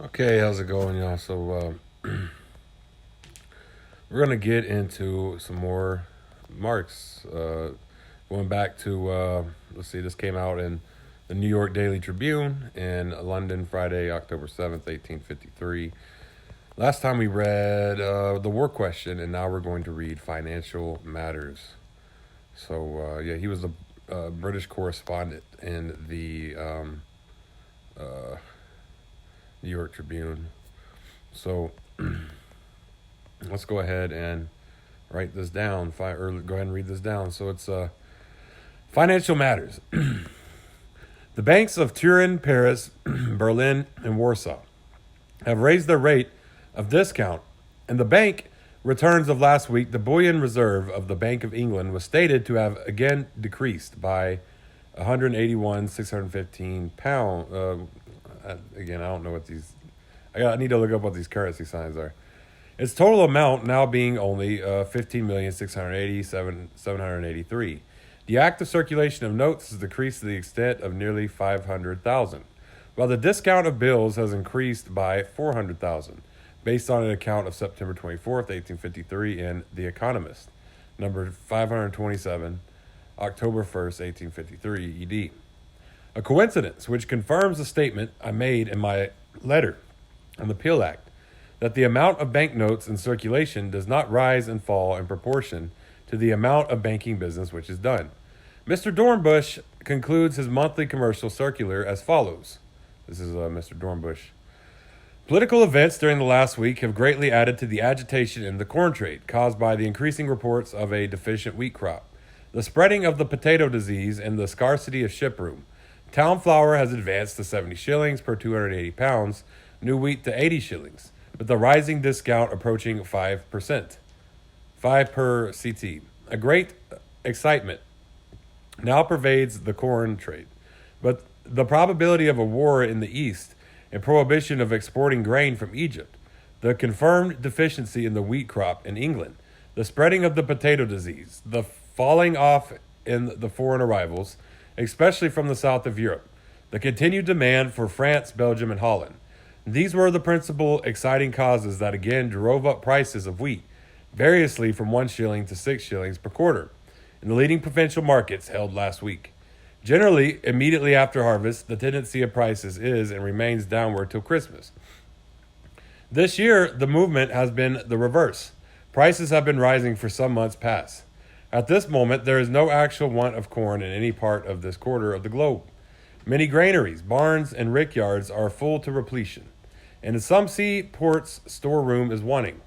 Okay, how's it going, y'all? So, we're gonna get into some more Marx. Going back to let's see, this came out in the New York Daily Tribune in London, Friday, October 7th, 1853. Last time we read the War Question, and now we're going to read Financial Matters. So, yeah, he was the British correspondent in the uh, New York Tribune. So let's go ahead and write this down. Or go ahead and read this down. So it's Financial Matters. The banks of Turin, Paris, Berlin, and Warsaw have raised their rate of discount, and the bank returns of last week, the bullion reserve of the Bank of England was stated to have again decreased by 181,615 pound. Again, I don't know what these. I need to look up what these currency signs are. Its total amount now being only 15,687,783. The active circulation of notes has decreased to the extent of nearly 500,000, while the discount of bills has increased by 400,000, based on an account of September 24th, 1853 in The Economist, number 527, October 1st, 1853 ED. A coincidence which confirms the statement I made in my letter on the Peel Act, that the amount of banknotes in circulation does not rise and fall in proportion to the amount of banking business which is done. Mr. Dornbush concludes his monthly commercial circular as follows. This is Mr. Dornbush. Political events during the last week have greatly added to the agitation in the corn trade, caused by the increasing reports of a deficient wheat crop, the spreading of the potato disease, and the scarcity of ship room. Town flour has advanced to 70 shillings per 280 pounds, new wheat to 80 shillings, with the rising discount approaching 5%. 5 per CT. A great excitement now pervades the corn trade, but the probability of a war in the East and prohibition of exporting grain from Egypt, the confirmed deficiency in the wheat crop in England, the spreading of the potato disease, the falling off in the foreign arrivals, especially from the south of Europe, the continued demand for France, Belgium, and Holland. These were the principal exciting causes that again drove up prices of wheat, variously from 1 shilling to 6 shillings per quarter, in the leading provincial markets held last week. Generally, immediately after harvest, the tendency of prices is and remains downward till Christmas. This year, the movement has been the reverse. Prices have been rising for some months past. At this moment, there is no actual want of corn in any part of this quarter of the globe. Many granaries, barns, and rickyards are full to repletion, and in some seaports storeroom is wanting.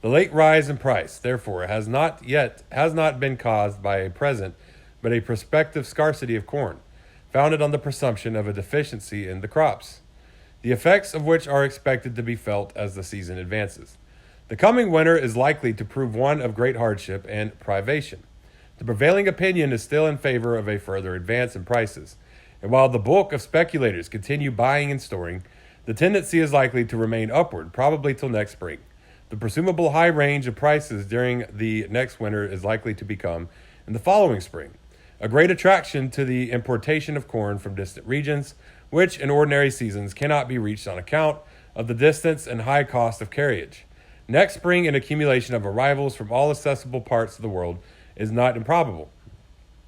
The late rise in price, therefore, has not been caused by a present but a prospective scarcity of corn, founded on the presumption of a deficiency in the crops, the effects of which are expected to be felt as the season advances. The coming winter is likely to prove one of great hardship and privation. The prevailing opinion is still in favor of a further advance in prices, and while the bulk of speculators continue buying and storing, the tendency is likely to remain upward, probably till next spring. The presumable high range of prices during the next winter is likely to become, in the following spring, a great attraction to the importation of corn from distant regions, which in ordinary seasons cannot be reached on account of the distance and high cost of carriage. Next spring, an accumulation of arrivals from all accessible parts of the world is not improbable.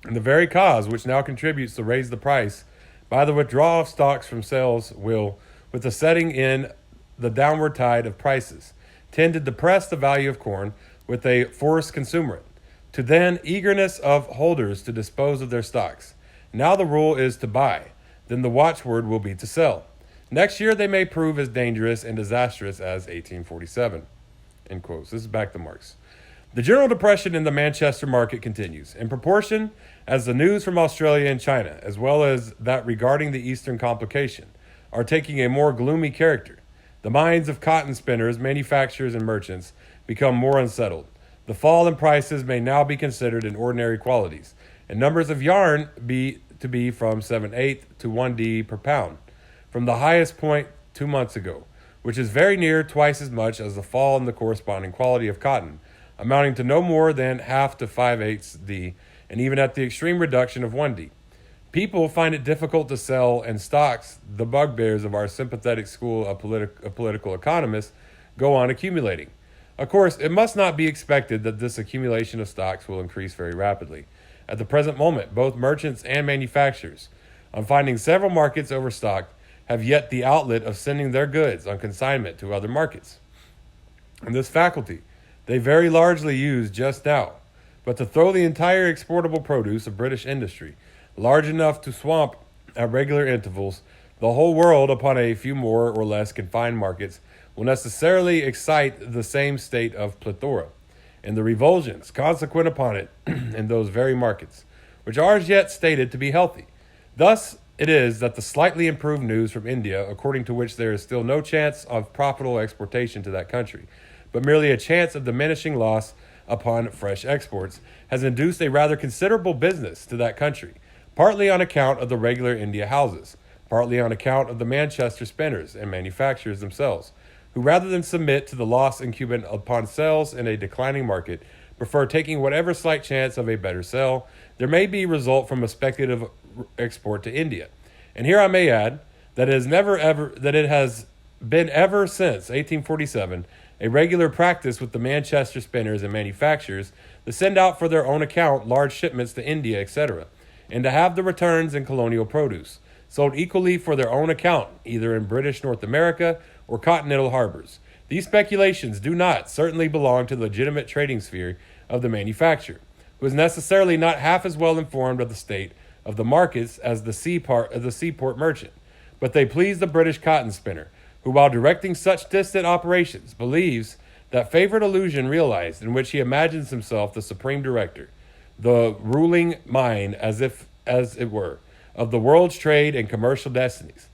And the very cause which now contributes to raise the price by the withdrawal of stocks from sales will, with the setting in the downward tide of prices, tend to depress the value of corn with a forced consumer, to then eagerness of holders to dispose of their stocks. Now the rule is to buy, then the watchword will be to sell. Next year they may prove as dangerous and disastrous as 1847. End quotes. This is back to Marx. The general depression in the Manchester market continues, in proportion as the news from Australia and China, as well as that regarding the Eastern complication, are taking a more gloomy character. The minds of cotton spinners, manufacturers, and merchants become more unsettled. The fall in prices may now be considered in ordinary qualities, and numbers of yarn be from 7/8 to 1D per pound, from the highest point 2 months ago, which is very near twice as much as the fall in the corresponding quality of cotton, amounting to no more than half to 5/8 D, and even at the extreme reduction of 1D. People find it difficult to sell, and stocks, the bugbears of our sympathetic school of political economists, go on accumulating. Of course, it must not be expected that this accumulation of stocks will increase very rapidly. At the present moment, both merchants and manufacturers, on finding several markets overstocked, have yet the outlet of sending their goods on consignment to other markets. And this faculty they very largely use just now. But to throw the entire exportable produce of British industry, large enough to swamp at regular intervals the whole world upon a few more or less confined markets, will necessarily excite the same state of plethora, and the revulsions consequent upon it in those very markets, which are as yet stated to be healthy. Thus it is that the slightly improved news from India, according to which there is still no chance of profitable exportation to that country, but merely a chance of diminishing loss upon fresh exports, has induced a rather considerable business to that country, partly on account of the regular India houses, partly on account of the Manchester spinners and manufacturers themselves, who rather than submit to the loss incumbent upon sales in a declining market, prefer taking whatever slight chance of a better sale there may be result from a speculative export to India. And here I may add that it has been ever since 1847 a regular practice with the Manchester spinners and manufacturers to send out for their own account large shipments to India, etc., and to have the returns in colonial produce sold equally for their own account, either in British North America or continental harbors. These speculations do not certainly belong to the legitimate trading sphere of the manufacturer, who is necessarily not half as well informed of the state of the markets as the seaport merchant, but they please the British cotton spinner, who, while directing such distant operations, believes that favorite illusion realized in which he imagines himself the supreme director, the ruling mind, as it were, of the world's trade and commercial destinies.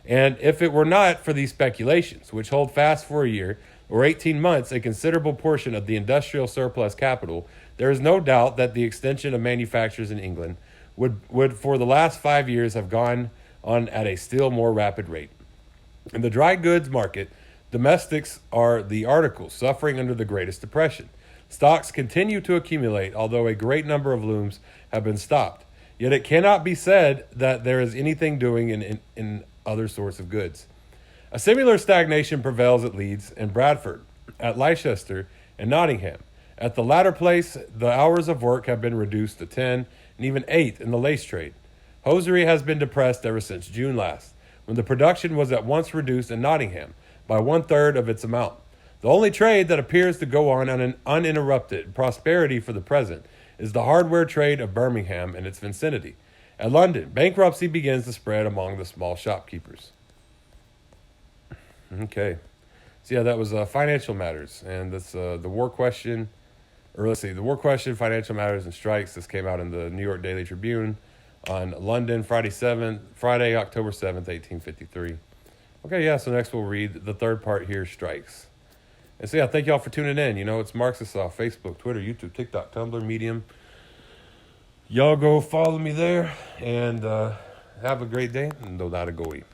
And if it were not for these speculations, which hold fast for a year or 18 months a considerable portion of the industrial surplus capital, there is no doubt that the extension of manufactures in England would for the last 5 years have gone on at a still more rapid rate. In the dry goods market, domestics are the articles suffering under the greatest depression. Stocks continue to accumulate, although a great number of looms have been stopped. Yet it cannot be said that there is anything doing in other sorts of goods. A similar stagnation prevails at Leeds and Bradford, at Leicester and Nottingham. At the latter place, the hours of work have been reduced to 10 and even 8 in the lace trade. Hosiery has been depressed ever since June last, when the production was at once reduced in Nottingham by 1/3 of its amount. The only trade that appears to go on an uninterrupted prosperity for the present is the hardware trade of Birmingham and its vicinity. At London, bankruptcy begins to spread among the small shopkeepers. Okay. So yeah, that was financial matters, and that's the war question. Or let's see, the war question, financial matters, and strikes. This came out in the New York Daily Tribune on London, Friday, October 7th, 1853. Okay, yeah, so next we'll read the third part here, strikes. And so yeah, thank y'all for tuning in. You know, it's Marxist off Facebook, Twitter, YouTube, TikTok, Tumblr, Medium. Y'all go follow me there, and have a great day, and do not a goey.